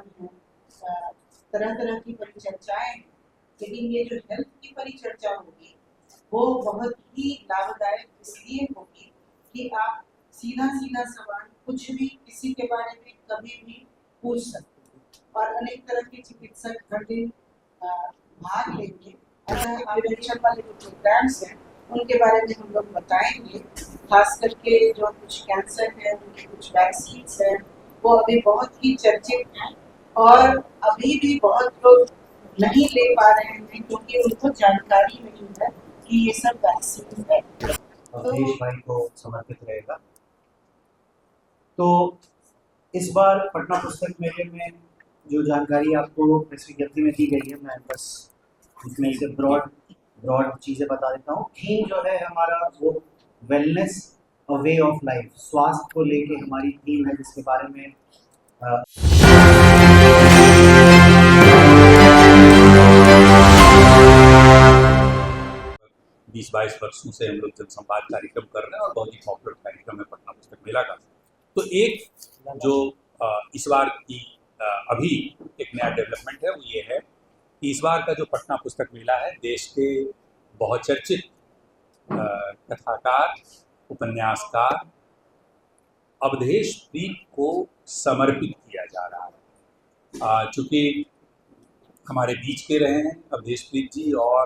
कार्यक्रम हैं, तरह तरह की परिचर्चाएं हैं, लेकिन ये जो हेल्थ की परिचर्चा होगी वो बहुत ही लाभदायक इसलिए होगी कि आप सीधा सीधा सवाल कुछ भी किसी के बारे में कभी भी पूछ सकते हैं और अनेक तरह के चिकित्सक हर दिन भाग लेंगे। अतः प्रिवेंशन वाले जो प्रोग्राम्स हैं उनके बारे में हम लोग बताएंगे, खास करके जो कुछ कैंसर है उनकी कुछ वैक्सीन्स हैं वो अभी बहुत ही चर्चित हैं और अभी भी बहुत लोग नहीं ले पा रहे हैं क्योंकि उनको जानकारी नहीं है कि ये सब वैक्सीन है। अवधेश भाई को समर्पित रहेगा। तो इस बार पटना पुस्तक मेले में जो जानकारी आपको प्रेस विज्ञप्ति में दी गई है, मैं बस इसमें से ब्रॉड चीज़ें बता देता हूँ। थीम जो है हमारा वो wellness a way of life, स्वास्थ्य को लेके हमारी थीम है, जिसके बारे में 20-22 वर्षों से हम लोग जनसंवाद कार्यक्रम कर रहे हैं और बहुत ही पॉपुलर कार्यक्रम है पटना पुस्तक मेला का। तो एक जो इस बार की अभी एक नया डेवलपमेंट है वो ये है कि इस बार का जो पटना पुस्तक मेला है देश के बहुचर्चित कथाकार, उपन्यासकार अवधेश प्रीत को समर्पित किया जा रहा है। चूँकि हमारे बीच के रहे हैं अवधेश प्रीत जी और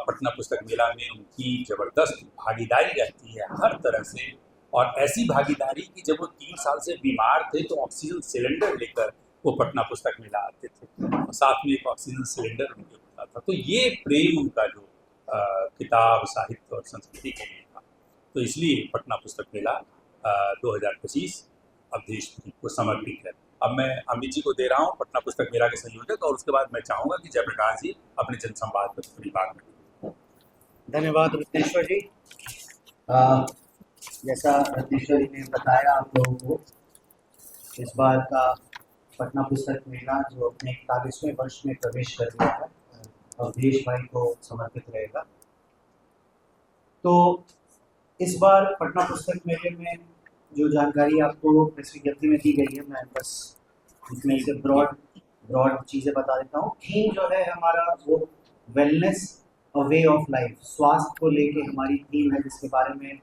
पटना पुस्तक मेला में उनकी ज़बरदस्त भागीदारी रहती है हर तरह से, और ऐसी भागीदारी कि जब वो 3 साल से बीमार थे तो ऑक्सीजन सिलेंडर लेकर वो पटना पुस्तक मेला आते थे और साथ में एक ऑक्सीजन सिलेंडर उनके होता था। तो ये प्रेम उनका जो किताब, साहित्य और संस्कृति के लिए था, तो इसलिए पटना पुस्तक मेला 2025 अवधेश प्रीत को समर्पित है। अब मैं अमित जी को दे रहा हूँ, पटना पुस्तक मेला के संयोजक, और उसके बाद मैं चाहूँगा कि जयप्रकाश जी अपने जनसंवाद पर थोड़ी बात करें। धन्यवाद रत्नेश्वर जी। जैसा रत्नेश्वर जी ने बताया आप लोगों को, इस बार का पटना पुस्तक मेला जो अपने 41वें वर्ष में प्रवेश कर गया है, अवधेश भाई को समर्पित रहेगा। तो इस बार पटना पुस्तक मेले में जो जानकारी आपको प्रेस विज्ञप्ति में दी गई है, मैं बस इसमें से ब्रॉड चीज़ें बता देता हूँ। थीम जो है हमारा वो wellness a way of life, स्वास्थ्य को लेके हमारी थीम है, जिसके बारे में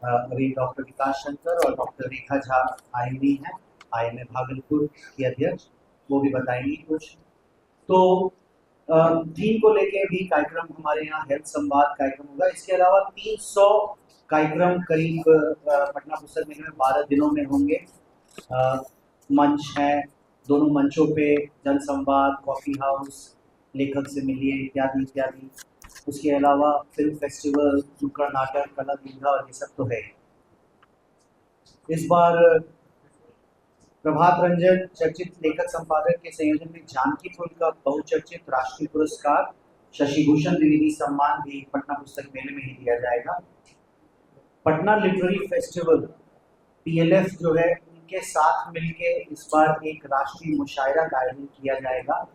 अभी डॉक्टर विकास शंकर और डॉक्टर रेखा झा आई हुई हैं, IMA भागलपुर की अध्यक्ष, वो भी बताएंगी कुछ। तो थीम को लेके भी कार्यक्रम हमारे यहाँ हेल्थ संवाद कार्यक्रम होगा। इसके अलावा 300 कार्यक्रम करीब पटना पुस्तक मेले में 12 दिनों में होंगे। मंच है, दोनों मंचों पे जनसंवाद, कॉफ़ी हाउस, लेखक से मिलिए इत्यादि इत्यादि। उसके अलावा फिल्म फेस्टिवल, नुक्कड़ नाटक, कला दीर्घा और ये सब तो है। इस बार प्रभात रंजन चर्चित लेखक संपादक के संयोजन में जानकी फूल का बहुचर्चित राष्ट्रीय पुरस्कार शशि भूषण द्विवेदी सम्मान भी पटना पुस्तक मेले में ही दिया जाएगा। पटना लिटरेरी फेस्टिवल PLF जो है उनके साथ मिलके इस बार एक राष्ट्रीय मुशायरा का आयोजन किया जाएगा।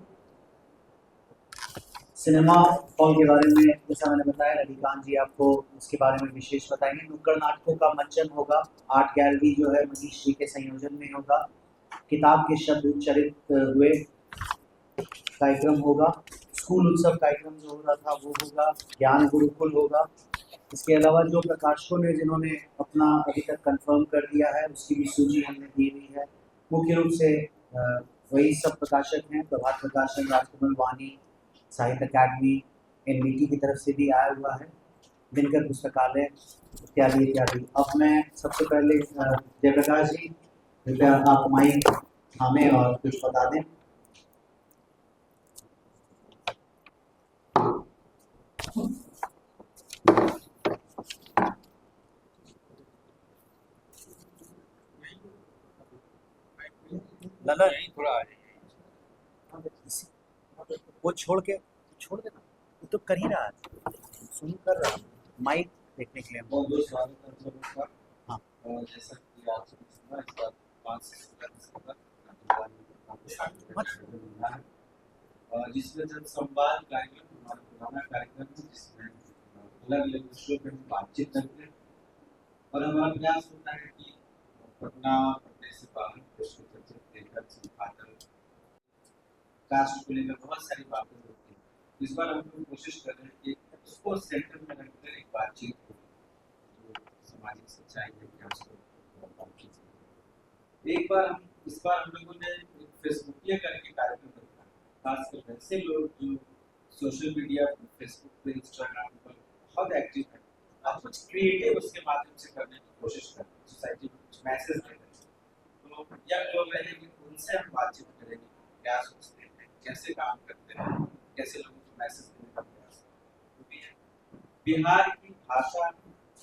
सिनेमा हॉल के बारे में जैसा मैंने बताया, रविकांत जी आपको उसके बारे में विशेष बताएंगे। नुक्कड़ नाटकों का मंचन होगा, आर्ट गैलरी जो है मनीष जी के संयोजन में होगा। किताब के शब्द उच्चरित हुए कार्यक्रम होगा। स्कूल उत्सव कार्यक्रम जो हो रहा था वो होगा। ज्ञान गुरुकुल होगा। इसके अलावा जो प्रकाशकों ने जिन्होंने अपना अभी तक कंफर्म कर दिया है उसकी भी सूची हमने दी हुई है। मुख्य रूप से वही सब प्रकाशक हैं, प्रभात प्रकाशन, राजकमल वाणी, साहित्य अकादमी, NVT की तरफ से भी आया हुआ है, दिनकर पुस्तकालय इत्यादि इत्यादि। अब मैं सबसे पहले जयप्रकाश जी, कृपया आप माइक थामे और कुछ बता दें। यहीं थोड़ा आ जाइए, वो छोड़ देना, वो तो कर ही रहा है, सुन कर रहा है, माइक देखने के लिए। बहुत बहुत स्वागत है आपका। हाँ, जैसा कि आप सभी सुना, इस बार 5 सितंबर जिसमें जनसंवाद कार्यक्रम हमारा पुराना कार्यक्रम है, जिसमें अलग अलग विषयों पर हम बातचीत करते हैं और हमारा प्रयास होता है कि पटना, पटने से बाहर देश के चर्चित मेडिकल फादर कास्ट को लेकर बहुत सारी बातें होती हैं। इस बार हम लोग कोशिश कर रहे हैं कि उसको सेंटर में रखकर एक बातचीत हो जो सामाजिक सच्चाई है क्या उसको एक बार इस बार हम लोगों ने फेसबुकिया करके कार्यक्रम रखा, खासकर वैसे लोग जो सोशल मीडिया फेसबुक पे इंस्टाग्राम पर बहुत एक्टिव है, आप कुछ क्रिएटिव उसके माध्यम से करने की कोशिश करें, सोसाइटी में कुछ मैसेज दें। तो यंग लोग रहेंगे उनसे हम बातचीत करेंगे, क्या सोचते हैं, कैसे काम करते हैं, कैसे लोगों को मैसेज देने का प्रयास करते हैं। बिहार की भाषा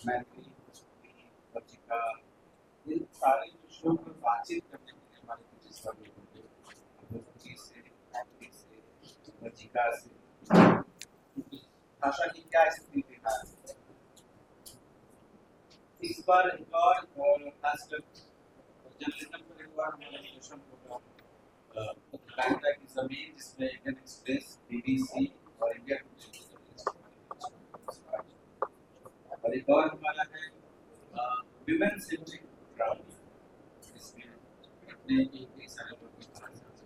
मैथिली, भोजपुरी, पत्रिका, ये सारे विषयों पर बातचीत करने के लिए हमारे कुछ इस बार भोजपुरी से, मैथिली से, पत्रिका से भाषा की क्या स्थिति बिहार में। इस बार एक और खासकर जर्नलिज्म पर एक बार हमारा डिस्कशन होगा पत्रकारिता की जमीन, जिसमें इंडियन एक्सप्रेस, बीबीसी और इंडिया टुडे और एक और हमारा है विमेन सेंट्रिक प्रोग्राम, जिसमें अपने कई सारे लोग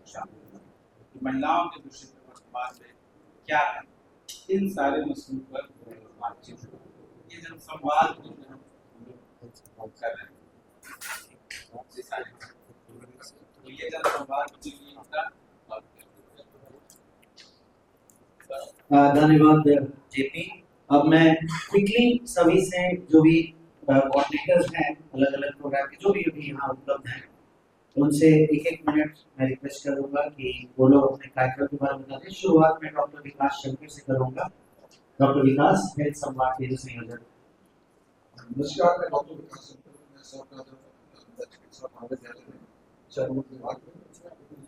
शामिल हैं महिलाओं के विषय में वर्तमान में क्या है, इन सारे मसलों पर बातचीत हो। ये जन संवाद जो हम लोग कर रहे हैं बहुत से सारे, तो ये जन संवाद के लिए इतना धन्यवाद जेपी। अब मैं क्विकली सभी से जो भी कोऑर्डिनेटर्स हैं अलग अलग प्रोग्राम के जो भी अभी यहाँ उपलब्ध हैं उनसे एक एक मिनट मैं रिक्वेस्ट करूंगा कि वो लोग अपने कार्यक्रम के बारे में बता दें। शुरुआत में डॉक्टर विकास शंकर से करूंगा। डॉक्टर विकास, हेल्थ संवाद के संयोजक। नमस्कार, मैं डॉक्टर विकास शंकर, मैं सह चिकित्सा महाविद्यालय में चर्म विभाग में,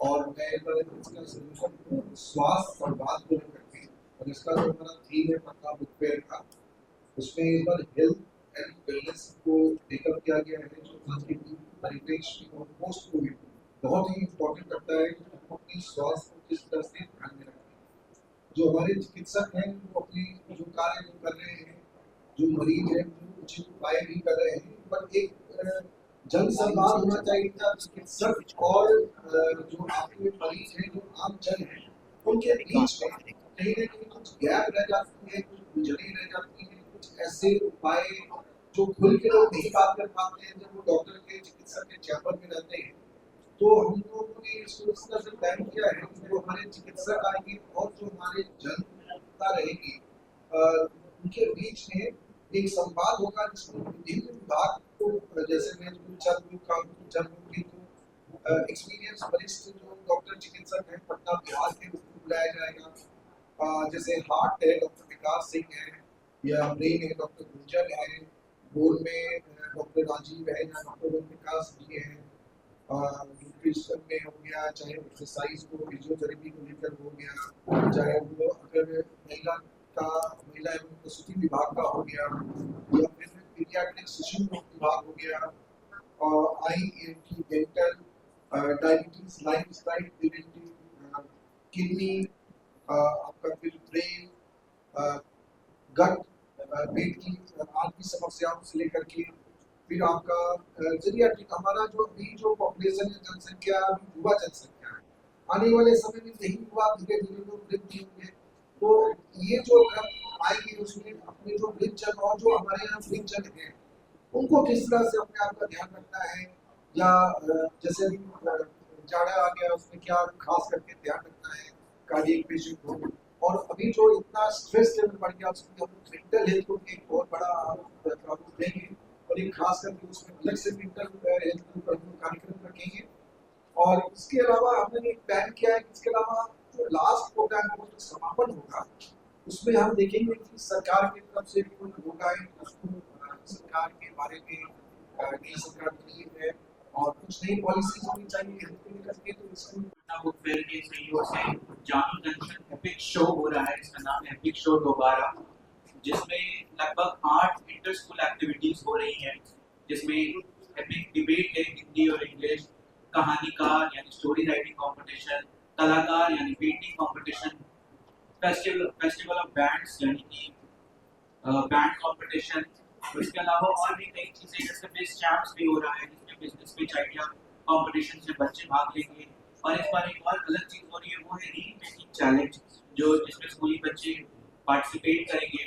और मैं इसका सोल्यूशन स्वास्थ्य संवाद को लेकर के, और इसका जो हमारा थीम है पत्ता बुक फेयर का, उसमें इस बार हेल्थ एंड वेलनेस को टेकअप किया गया है, जो आज के परिप्रेक्ष्य और पोस्ट कोविड बहुत ही इम्पोर्टेंट करता है कि हम अपनी स्वास्थ्य को किस तरह से ध्यान में रखें। जो हमारे चिकित्सक हैं वो अपनी जो कार्य जो कर रहे हैं, जो मरीज हैं वो उचित उपाय भी कर रहे हैं, पर एक जन संवाद होना चाहिए था चिकित्सक और जो आपके मरीज हैं, जो आम जन है, उनके बीच में कहीं ना कहीं कुछ गैप रह जाती है, कुछ गुंजरी रह जाती है, कुछ ऐसे उपाय जो खुल के लोग नहीं बात कर पाते हैं जब वो डॉक्टर के चिकित्सक के चैम्बर में रहते हैं। तो हम लोगों ने इसको इस तरह से प्लान किया है कि जो हमारे चिकित्सक आएंगे और जो हमारे जनता रहेगी उनके बीच में एक संवाद होगा, जिसमें विभिन्न विभाग को, जैसे मैं जन्म को एक्सपीरियंस वरिष्ठ जो डॉक्टर चिकित्सक हैं पटना बिहार के, उसको बुलाया जाएगा। जैसे हार्ट है डॉक्टर विकास सिंह है, या ब्रेन है डॉक्टर गुंजन है, बोल में डॉक्टर राजीव है, या डॉक्टर विकास जी है, न्यूट्रिशन में हो गया, चाहे एक्सरसाइज को फिजियोथेरेपी को लेकर हो गया, चाहे वो अगर महिला एवं प्रसूति विभाग का हो गया, या फिर पीडियाट्रिक शिशु रोग विभाग हो गया, और IENT dental, diabetes, lifestyle, kidney, आपका फिर ब्रेन, गट, पेट की आदि समस्याओं से लेकर के फिर आपका जीरियाट्रिक, हमारा जो अभी जो पॉपुलेशन है, जनसंख्या युवा जनसंख्या है, आने वाले समय में यही युवा धीरे धीरे लोग वृद्धि होंगे। तो ये जो आएगी उसमें अपने जो वृद्ध जन और जो हमारे यहाँ वृद्ध जन है उनको किस तरह से अपने आप का ध्यान रखना है, या जैसे जाड़ा आ गया उसमें क्या खास करके ध्यान रखना है कार्डियक पेशेंट को, और अभी जो इतना स्ट्रेस लेवल बढ़ गया उसमें हम मेंटल हेल्थ को एक बहुत बड़ा प्रॉब्लम देंगे, और एक खास करके उसमें अलग से मेंटल हेल्थ के ऊपर कार्यक्रम रखेंगे। और इसके अलावा हमने एक प्लान किया है, इसके अलावा जो लास्ट प्रोग्राम का जो समापन होगा उसमें हम देखेंगे कि सरकार की तरफ से भी कोई होगा, सरकार के बारे में नई सरकार बनी है और कुछ नई पॉलिसीज होनी चाहिए हेल्थ को लेकर के, तो इसको बुक फेयर के सहयोग से जानू जंक्शन एपिक शो हो रहा है, इसका नाम है एपिक शो दोबारा, जिसमें लगभग 8 इंटर स्कूल एक्टिविटीज हो रही हैं, जिसमें एपिक डिबेट है हिंदी और इंग्लिश, कहानीकार यानी स्टोरी राइटिंग कंपटीशन, कलाकार यानी painting competition, festival of bands यानी कि बैंड कंपटीशन, इसके अलावा और भी कई चीजें जैसे बिज चैम्प्स भी हो रहा है, जिसमें बिजनेस पिच आइडिया कंपटीशन में बच्चे भाग लेंगे। और इस बार एक और अलग चीज हो रही है, वो है रील मेकिंग चैलेंज, जो जिसमें स्कूली बच्चे पार्टिसिपेट करेंगे।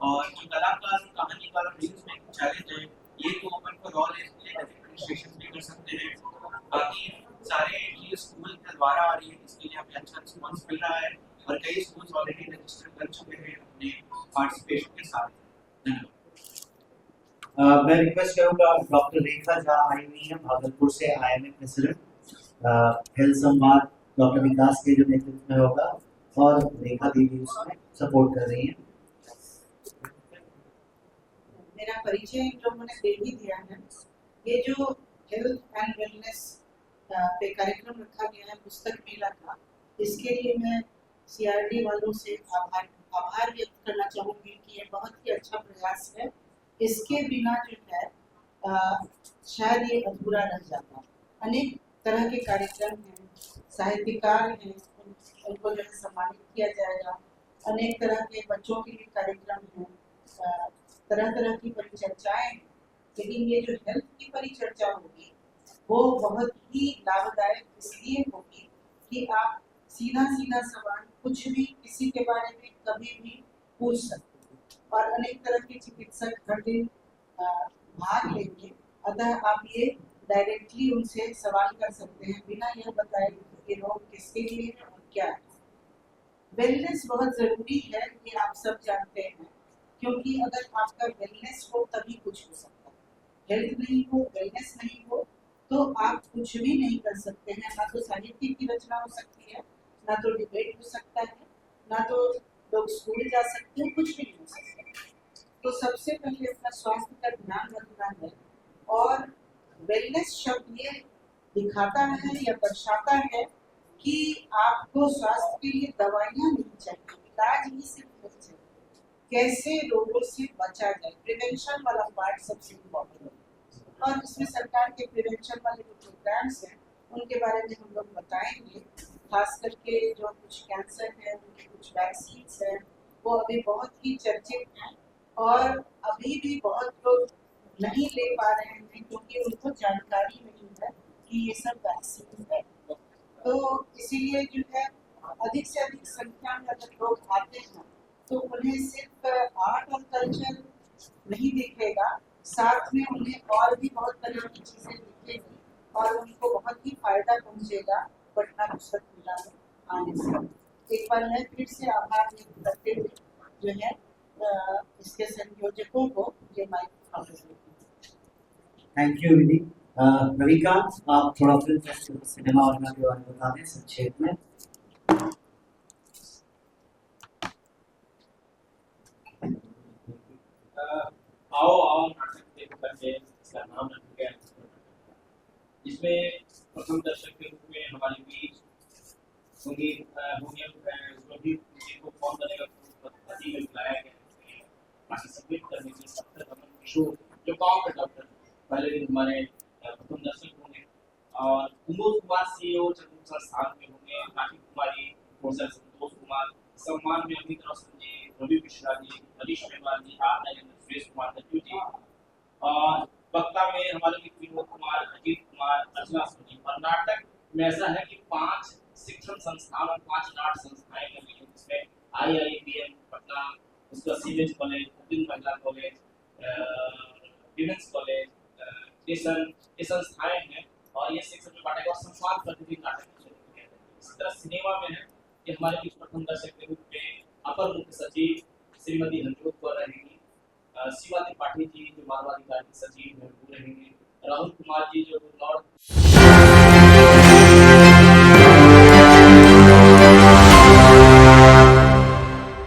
और जो कलाकार कहानीकार और रील्स मेकिंग चैलेंज है, ये तो ओपन फॉर ऑल है, इसके लिए रजिस्ट्रेशन भी कर सकते हैं। बाकी सारे चीज स्कूल के द्वारा आ रही है, इसके लिए हमें अच्छा रिस्पॉन्स मिल रहा है और कई स्कूल्स ऑलरेडी रजिस्टर कर चुके हैं अपने पार्टिसिपेशन के साथ। धन्यवाद। मैं रिक्वेस्ट करूंगा डॉक्टर रेखा झा आई हुई है भागलपुर से, IMA प्रेसिडेंट। हेल्थ संवाद डॉक्टर विकास के जो नेतृत्व में होगा और रेखा दीदी उसमें सपोर्ट कर रही है। मेरा परिचय जो मैंने दे ही दिया है। ये जो हेल्थ एंड वेलनेस पे कार्यक्रम रखा गया है पुस्तक मेला का, इसके लिए मैं CRD वालों से आभार व्यक्त करना चाहूँगी कि ये बहुत ही अच्छा प्रयास है। इसके बिना जो है शायद ये अधूरा रह जाता। अनेक तरह के कार्यक्रम हैं, साहित्यकार हैं, उनको जो है सम्मानित किया जाएगा। अनेक तरह के बच्चों के लिए कार्यक्रम हैं, तरह तरह की परिचर्चाएं हैं। लेकिन ये जो हेल्थ की परिचर्चा होगी वो बहुत ही लाभदायक इसलिए होगी कि आप सीधा सीधा सवाल कुछ भी किसी के बारे में कभी भी पूछ सकते हैं और अनेक तरह के चिकित्सक हर दिन भाग लेंगे। अतः आप ये डायरेक्टली उनसे सवाल कर सकते हैं बिना यह बताए कि ये रोग किसके लिए है और क्या है। वेलनेस बहुत जरूरी है, ये आप सब जानते हैं, क्योंकि अगर आपका वेलनेस हो तभी कुछ हो सकता है। हेल्थ नहीं हो, वेलनेस नहीं हो तो आप कुछ भी नहीं कर सकते हैं। ना तो साहित्य की रचना हो सकती है, ना तो डिबेट हो सकता है, ना तो लोग स्कूल जा सकते हैं, कुछ भी नहीं हो सकता। तो सबसे पहले अपना स्वास्थ्य का ध्यान रखना है। और वेलनेस शब्द ये दिखाता है या दर्शाता है कि आपको स्वास्थ्य के लिए दवाइयाँ नहीं चाहिए, इलाज ही सिर्फ नहीं चाहिए, कैसे रोगों से बचा जाए। प्रिवेंशन वाला पार्ट सबसे इम्पोर्टेंट है और इसमें सरकार के प्रिवेंशन वाले जो प्रोग्राम्स हैं उनके बारे में हम लोग बताएंगे। खास करके जो कुछ कैंसर है, उनके कुछ वैक्सीन्स हैं, वो अभी बहुत ही चर्चित हैं और अभी भी बहुत लोग नहीं ले पा रहे हैं क्योंकि उनको जानकारी नहीं है कि ये सब वैक्सीन है। तो इसीलिए जो है अधिक से अधिक संख्या में अगर लोग आते हैं तो उन्हें सिर्फ आर्ट और कल्चर नहीं दिखेगा, साथ में उन्हें और भी बहुत तरह की चीजें दिखेगी और उनको बहुत ही फायदा पहुंचेगा पटना पुस्तक मेला में आने से। एक बार मैं फिर से आभार व्यक्त करते हुए जो है इसके संयोजकों को ये माइक। थैंक यू दीदी। रविकांत, आप थोड़ा फिल्म फेस्टिवल सिनेमा और के बारे में बता दें संक्षेप में। आओ आओ नाटक के करके इसका नाम रखा गया। इसमें प्रथम दर्शक के रूप में हमारे बीच होंगी को कौन बनेगा पति में बुलाया गया पार्टिसिपेट करने के डॉक्टर रमन किशोर जो गाँव के डॉक्टर पहले दिन हमारे प्रथम दर्शक होंगे। और कुमुद कुमार CEO चतुर्थ संस्थान में होंगे, राखी कुमारी, प्रोफेसर संतोष कुमार, सम्मान में अमित रोशन जी, रवि मिश्रा जी, हरीश मेहमान जी, आर नरेंद्र, सुरेश कुमार दत्तू जी। और वक्ता में हमारे मित्र विनोद कुमार, अजीत कुमार, अर्चना सोनी। और नाटक में ऐसा है कि 5 शिक्षण संस्थान और 5 नाट्य संस्थाएं लगी हैं, जिसमें IIBM पटना, उसका सीमेंस कॉलेज, अतिन महिला कॉलेज, विमेंस कॉलेज, ये संस्थाएं हैं और ये शिक्षण में बांटा गया और संवाद प्रतिदिन नाटक शुरू किया गया। इसी तरह सिनेमा में है कि हमारे बीच प्रथम दर्शक के रूप में अपर मुख्य सचिव श्रीमती हरजोत कौर रहेंगी, शिवा त्रिपाठी जी जो मानवाधिकार की सचिव हैं वो रहेंगे, राहुल कुमार जी जो नॉर्थ